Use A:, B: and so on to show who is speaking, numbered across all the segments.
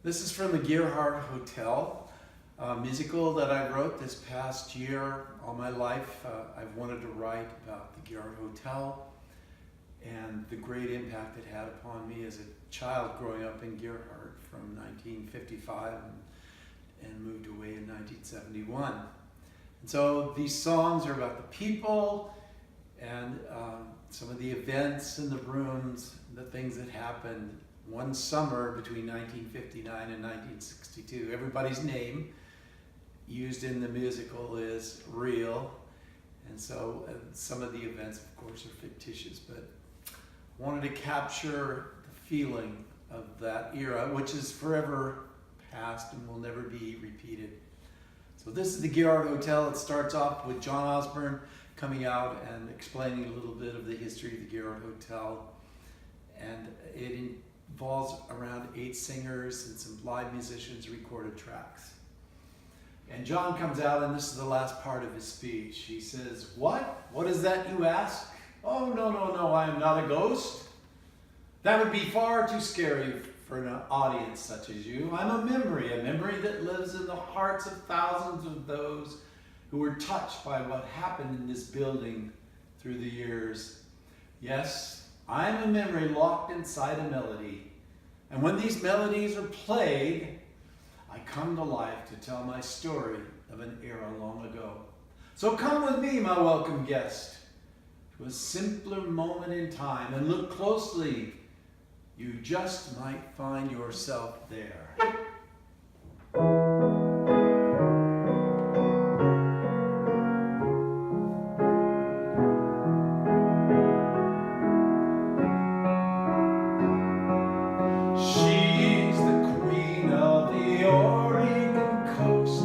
A: This is from the Gearhart Hotel, a musical that I wrote this past year. All my life I've wanted to write about the Gearhart Hotel and the great impact it had upon me as a child growing up in Gearhart from 1955 and moved away in 1971. And so these songs are about the people and some of the events in the rooms, the things that happened one summer between 1959 and 1962. Everybody's name used in the musical is real, and so some of the events, of course, are fictitious, but I wanted to capture the feeling of that era, which is forever past and will never be repeated. So this is the Gearhart Hotel. It starts off with John Osborne coming out and explaining a little bit of the history of the Gearhart Hotel, and it involves around 8 singers and some live musicians recorded tracks. And John comes out, and this is the last part of his speech. He says, "What? What is that you ask? Oh, no, I am not a ghost. That would be far too scary for an audience such as you. I'm a memory that lives in the hearts of thousands of those who were touched by what happened in this building through the years. Yes, I'm a memory locked inside a melody. And when these melodies are played, I come to life to tell my story of an era long ago. So come with me, my welcome guest, to a simpler moment in time, and look closely. You just might find yourself there." She's the queen of the Oregon coast,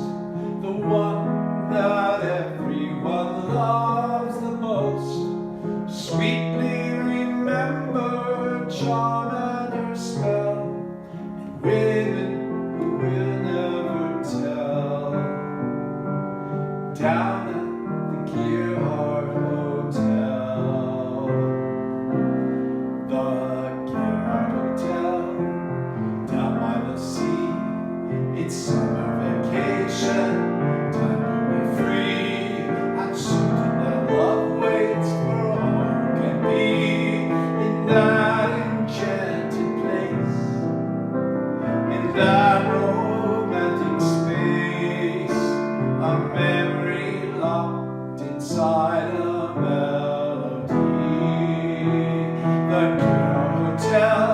A: the one that everyone loves the most. Sweetly remember charm and her spell, and women who will never tell. Down at the Gearhart Hotel. The Gearhart Hotel, down by the sea. It's summer vacation, time to be free. I'm certain that love waits for all who can be in that enchanted place, in that romantic space, a memory locked inside a melody. The Gearhart Hotel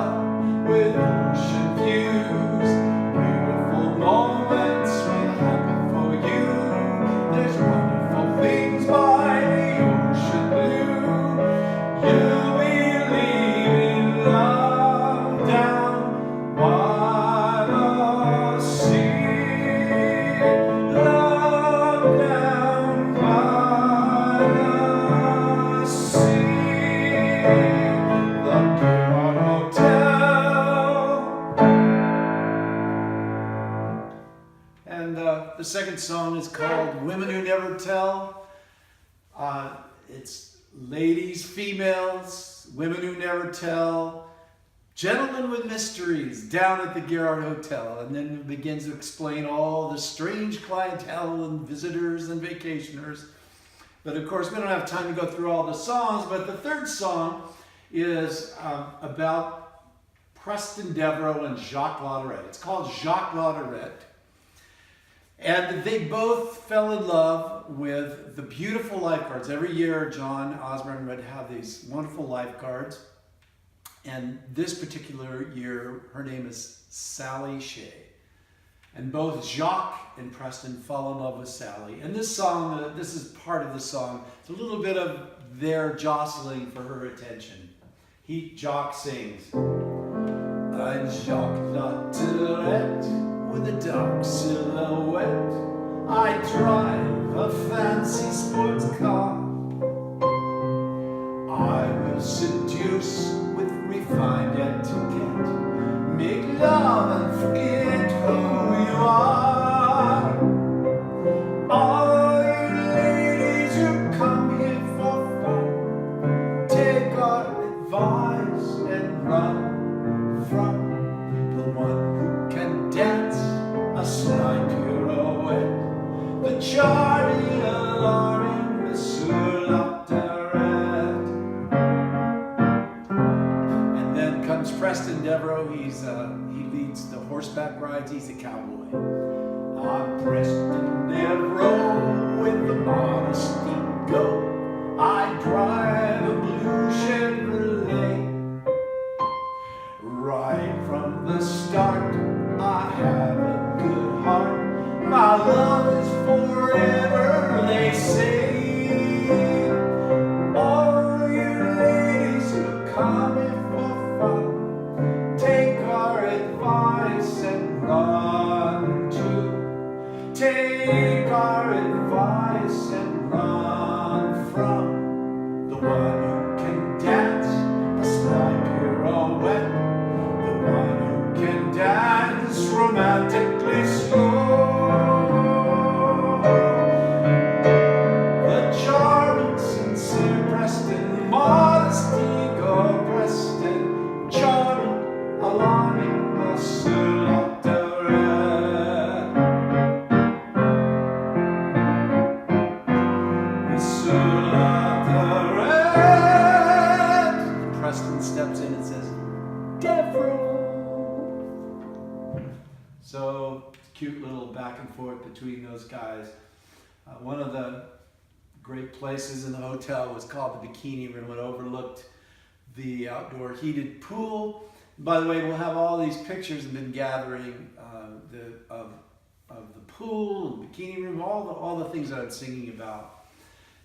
A: with ocean views, beautiful moments will happen for you. There's wonderful things by the ocean blue. You'll be leaving love down by the sea. Love down by the sea. The Gearhart Hotel. And the second song is called Women Who Never Tell. It's ladies, females, women who never tell, gentlemen with mysteries down at the Gearhart Hotel. And then it begins to explain all the strange clientele and visitors and vacationers. But of course, we don't have time to go through all the songs, but the third song is about Preston Devereaux and Jacques Latourette. It's called Jacques Latourette. And they both fell in love with the beautiful lifeguards. Every year, John Osborne would have these wonderful lifeguards. And this particular year, her name is Sally Shea. And both Jacques and Preston fall in love with Sally. And this song, this is part of the song. It's a little bit of their jostling for her attention. Jacques sings, "I'm Jacques Latourette with a dark silhouette. I drive a fancy sports car. I will seduce with refined etiquette, make love and forget who you are. All you ladies who come here for fun, take our advice and run from the one who can dance Devereaux. He leads the horseback rides. He's a cowboy. I'm Preston Devereaux with the modesty go. I drive a blue Chevrolet. Right from the start, I have a good heart. My love is forever, they say. All you ladies who come in for fun, take our advice and run too. Take our advice and run from the one who can dance a slide pirouette, the one who can dance romantically slow. The charming, sincere Preston, modesty go Preston, charming, alarming, Monsieur Lotterat. Monsieur Lotterat. And Preston steps in and says, Devereaux. So, cute little back and forth between those guys. One of the great places in the hotel was called the Bikini Room. It overlooked the outdoor heated pool. By the way, we'll have all these pictures and been gathering of the pool and bikini room, all the things that I'm singing about.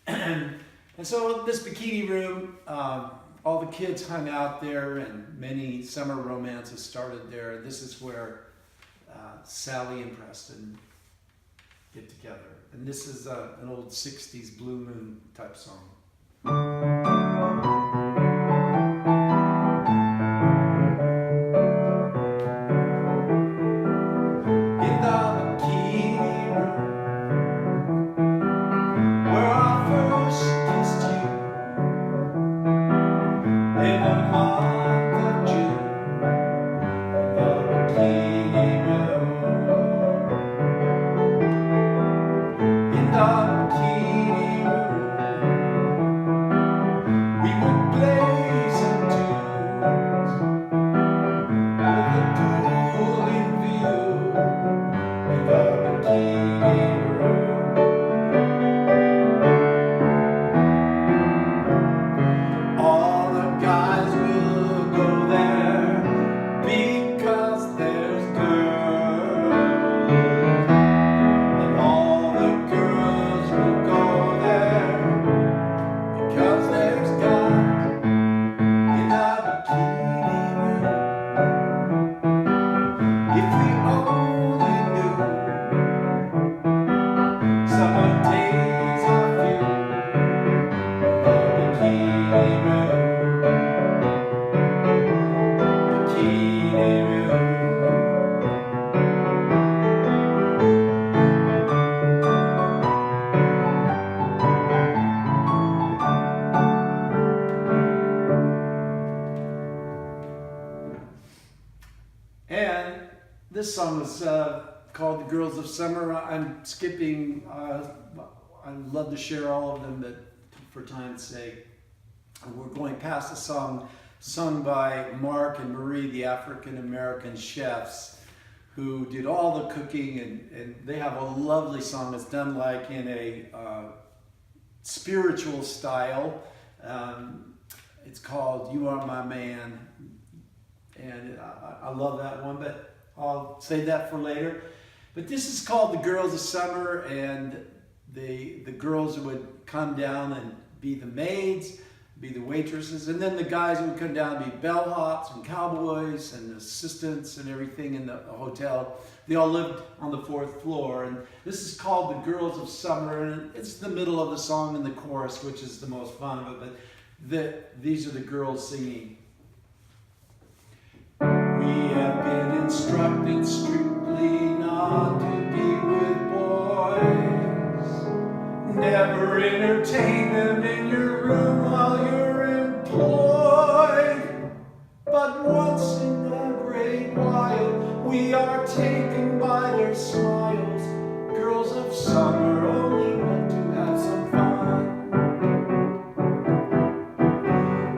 A: And so this bikini room, all the kids hung out there, and many summer romances started there. This is where Sally and Preston get together. And this is an old 60s Blue Moon type song. In the bikini room, where I first kissed you, in the month of June, in the bikini room. In the bikini room, we would blaze into with a pool in view. In the bikini room, all the guys will go there because there's girls, and all the girls will go there because there's guys in the bikini room. If we only knew summer days are few in the bikini room. Bikini room. And this song was called The Girls of Summer. I'm skipping, I'd love to share all of them, but for time's sake, we're going past a song sung by Mark and Marie, the African-American chefs, who did all the cooking, and they have a lovely song that's done like in a spiritual style. It's called You Are My Man. And I love that one, but I'll save that for later. But this is called The Girls of Summer, and the girls would come down and be the maids, be the waitresses, and then the guys would come down and be bellhops and cowboys and assistants and everything in the hotel. They all lived on the 4th floor, and this is called The Girls of Summer, and it's the middle of the song and the chorus, which is the most fun of it, but these are the girls singing. We have been instructed strictly not to be with boys. Never entertain them in your room while you're employed. But once in a great while, we are taken by their smiles. Girls of summer only want to have some fun.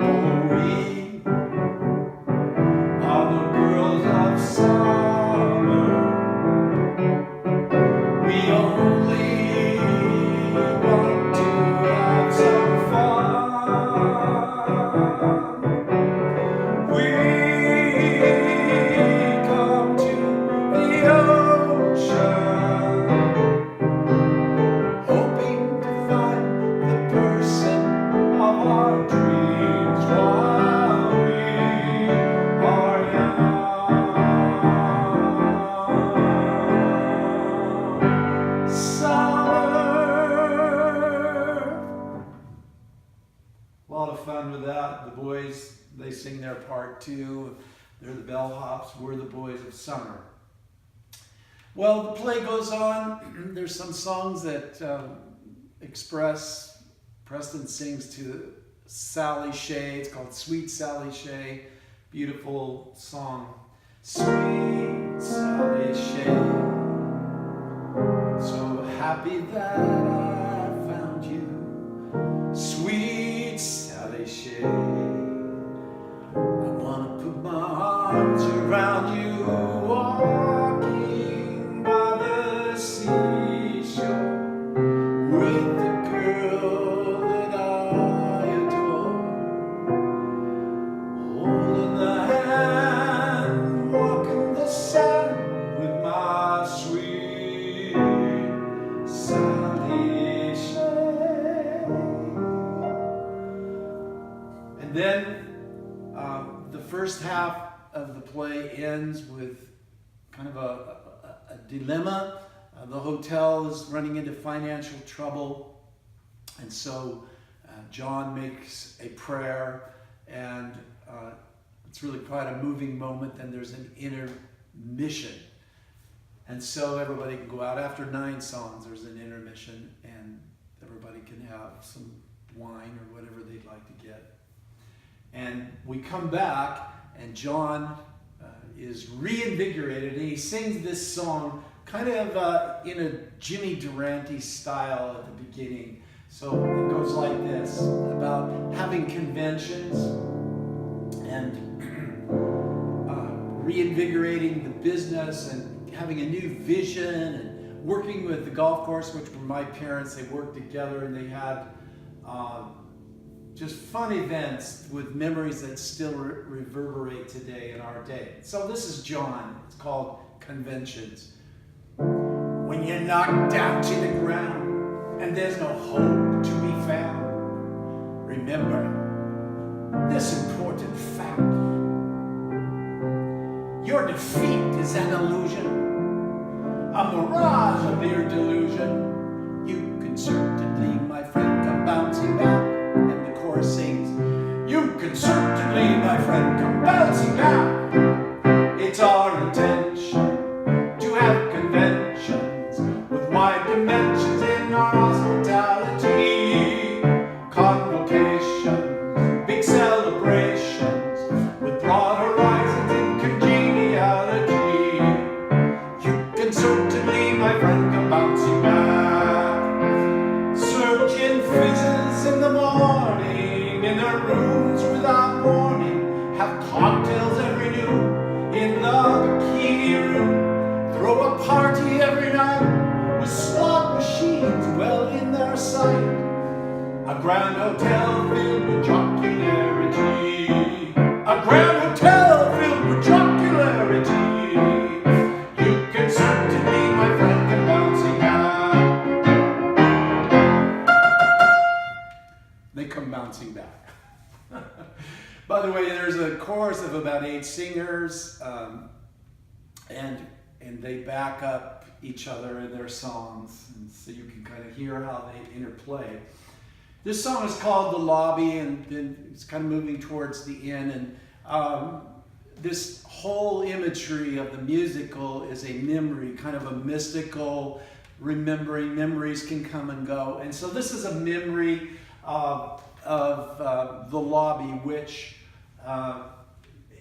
A: Oh, we are the part 2. They're the bellhops, we're the boys of summer. Well, the play goes on. There's some songs that express, Preston sings to Sally Shay. It's called Sweet Sally Shay. Beautiful song. Sweet Sally Shay, so happy that I found you. Sweet Sally Shay, I want to put my arms around you. Walking by the seashore with the girl that I adore. Holding the hand, walking the sand with my sweet Sally Shay. And then the first half of the play ends with kind of a dilemma. The hotel is running into financial trouble, and so John makes a prayer, and it's really quite a moving moment. Then there's an intermission, and so everybody can go out after 9 songs. There's an intermission, and everybody can have some wine or whatever they'd like to get. And we come back, and John is reinvigorated, and he sings this song kind of in a Jimmy Durante style at the beginning. So it goes like this, about having conventions and reinvigorating the business and having a new vision and working with the golf course, which were my parents. They worked together, and they had just fun events with memories that still reverberate today in our day. So this is John. It's called Conventions. When you're knocked down to the ground and there's no hope to be found, remember this important fact. Your defeat is an illusion, a mirage of your delusion. You can certainly, my friend, come bouncing back. And the chorus sings, you can certainly, my friend, come bouncing back. It's our intention to have conventions with wide dimensions in our hospitality. Convocations, big celebrations with broad horizons and congeniality. You can certainly, my friend, come bouncing back. Surgeon fizzes in the morning in their rooms without warning, have cocktails every noon in the bikini room, throw a party every night with slot machines well in their sight. A grand hotel filled with jocularity, a grand hotel filled with jocularity. You can certainly, my friend, come bouncing back. They come bouncing back. By the way, there's a chorus of about 8 singers, and they back up each other in their songs, and so you can kind of hear how they interplay. This song is called The Lobby, and then it's kind of moving towards the end, and this whole imagery of the musical is a memory, kind of a mystical remembering. Memories can come and go, and so this is a memory of the lobby, which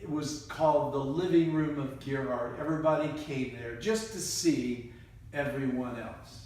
A: it was called the living room of Gearhart. Everybody came there just to see everyone else.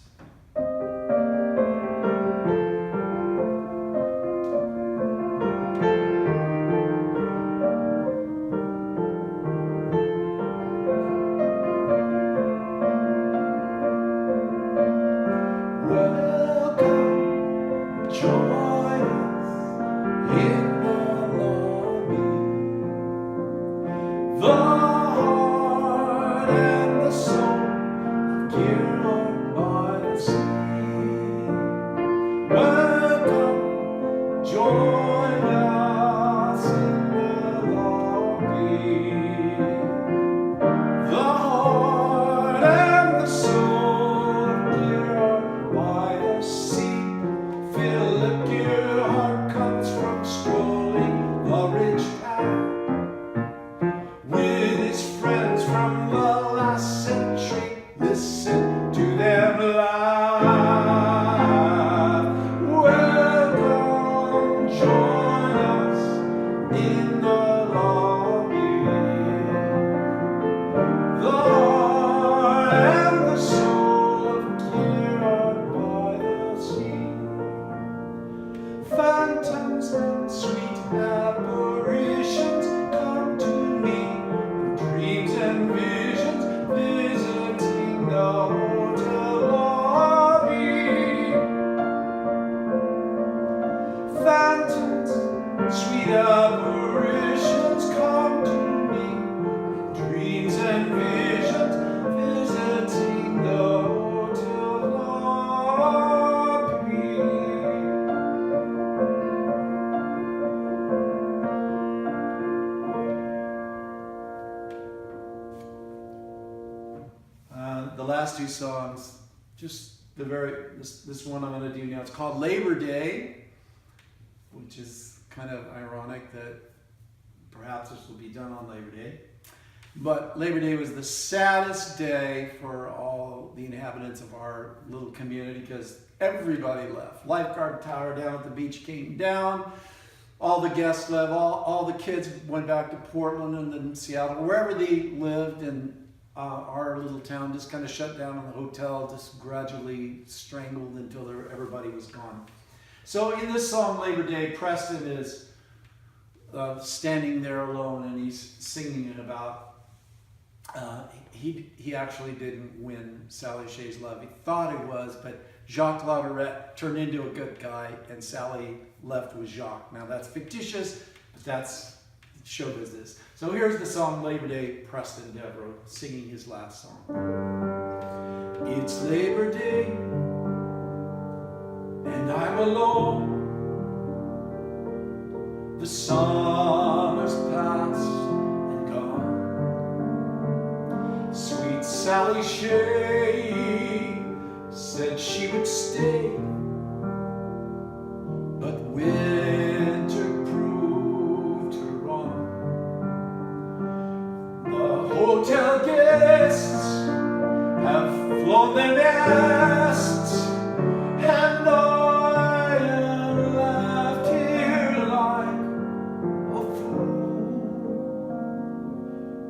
A: Philip Gearhart comes from strolling the ridge path. last two songs, just this one I'm going to do now. It's called Labor Day, which is kind of ironic that perhaps this will be done on Labor Day. But Labor Day was the saddest day for all the inhabitants of our little community because everybody left. Lifeguard tower down at the beach came down. All the guests left. All the kids went back to Portland and then Seattle, wherever they lived, and our little town just kind of shut down, and the hotel just gradually strangled until everybody was gone. So in this song, Labor Day, Preston is standing there alone, and he's singing about he actually didn't win Sally Shea's love. He thought he was, but Jacques Lauderet turned into a good guy, and Sally left with Jacques. Now that's fictitious, but that's show business. So here's the song Labor Day, Preston Devereaux singing his last song. It's Labor Day, and I'm alone. The summer's past and gone. Sweet Sally Shea said she would stay, but winter proved her wrong. The hotel guests have flown their nests, and I am left here like a fool.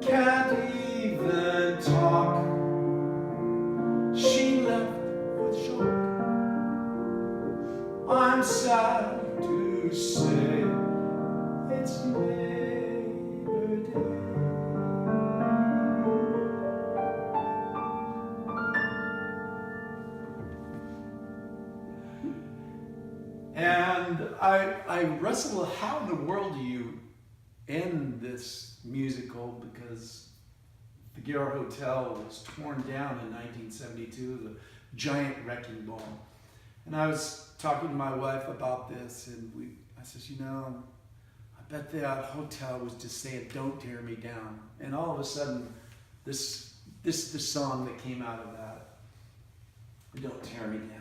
A: Can't even talk. She left with Jacques. I'm sad to say it's Labor Day. And I wrestle with how in the world do you end this musical, because the Gearhart Hotel was torn down in 1972, the giant wrecking ball. And I was talking to my wife about this, and I said, you know, I bet that hotel was just saying, "Don't tear me down." And all of a sudden, this is the song that came out of that. Don't tear me down.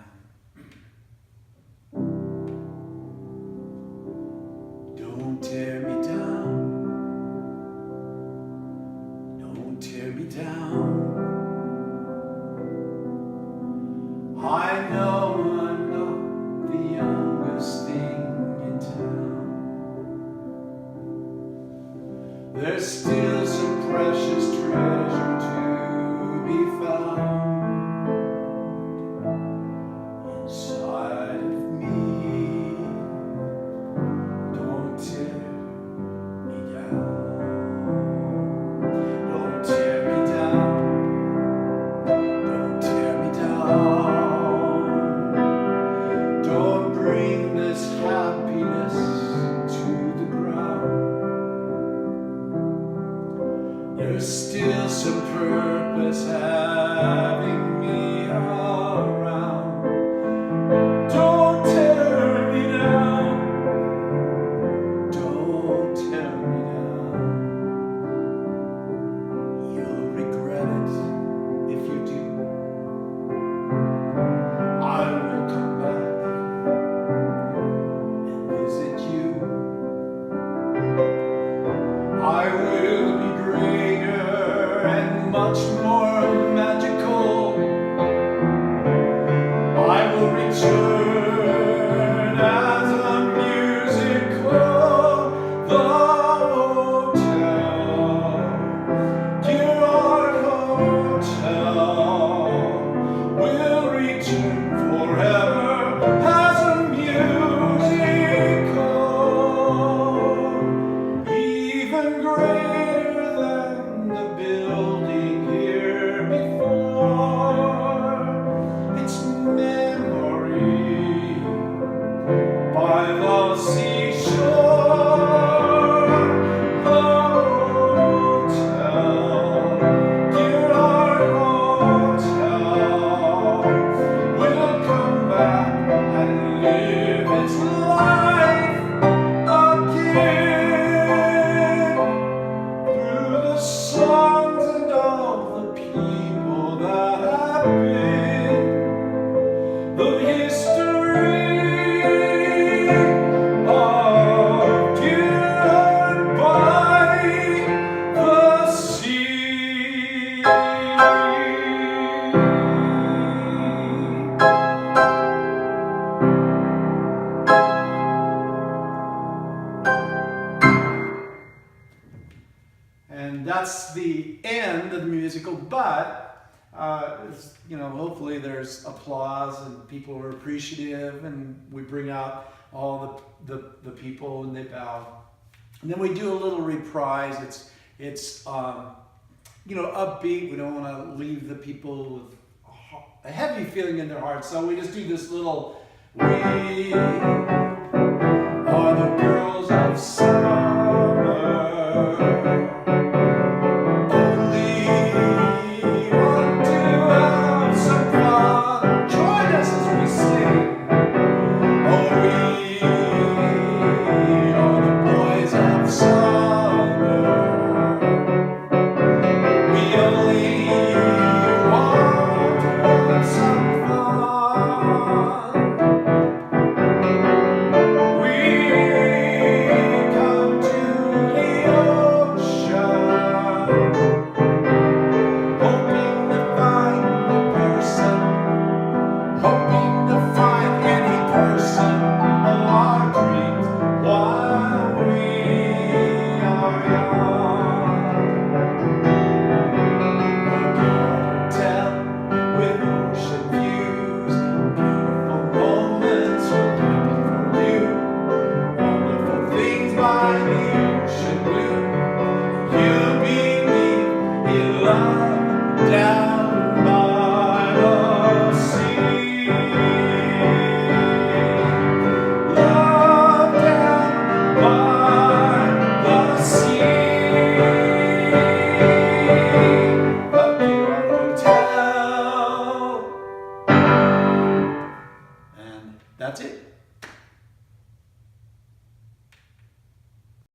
A: Don't tear me down. Don't tear me down. I know I'm not the youngest thing in town. There's still some precious treasure to be found inside of me. Don't tear me down. Don't tear me down. Don't tear me down. Don't bring this happiness to the ground. There's still some purpose having me around. Don't tear me down. Don't tear me down. You'll regret it if you do. I will come back and visit you. I will be greater and much more magical. I will return as a musical. The hotel, Gearhart Hotel, will return forever as a musical, even greater than the building here end of the musical, but you know, hopefully there's applause and people are appreciative, and we bring out all the people and they bow. And then we do a little reprise. It's you know, upbeat. We don't want to leave the people with a heavy feeling in their hearts, so we just do this little, we are the girls of summer, only want to have some fun. Join us as we sing. Oh, we are the boys of summer. We only want to have some fun. We come to the ocean, hoping to find a person, hoping to find any person of our dreams while we are young. Hotel with ocean views, beautiful moments waiting for you, wonderful things by the ocean blue. You'll be me in love down by the sea. Love down by the sea. The Gearhart Hotel. And that's it.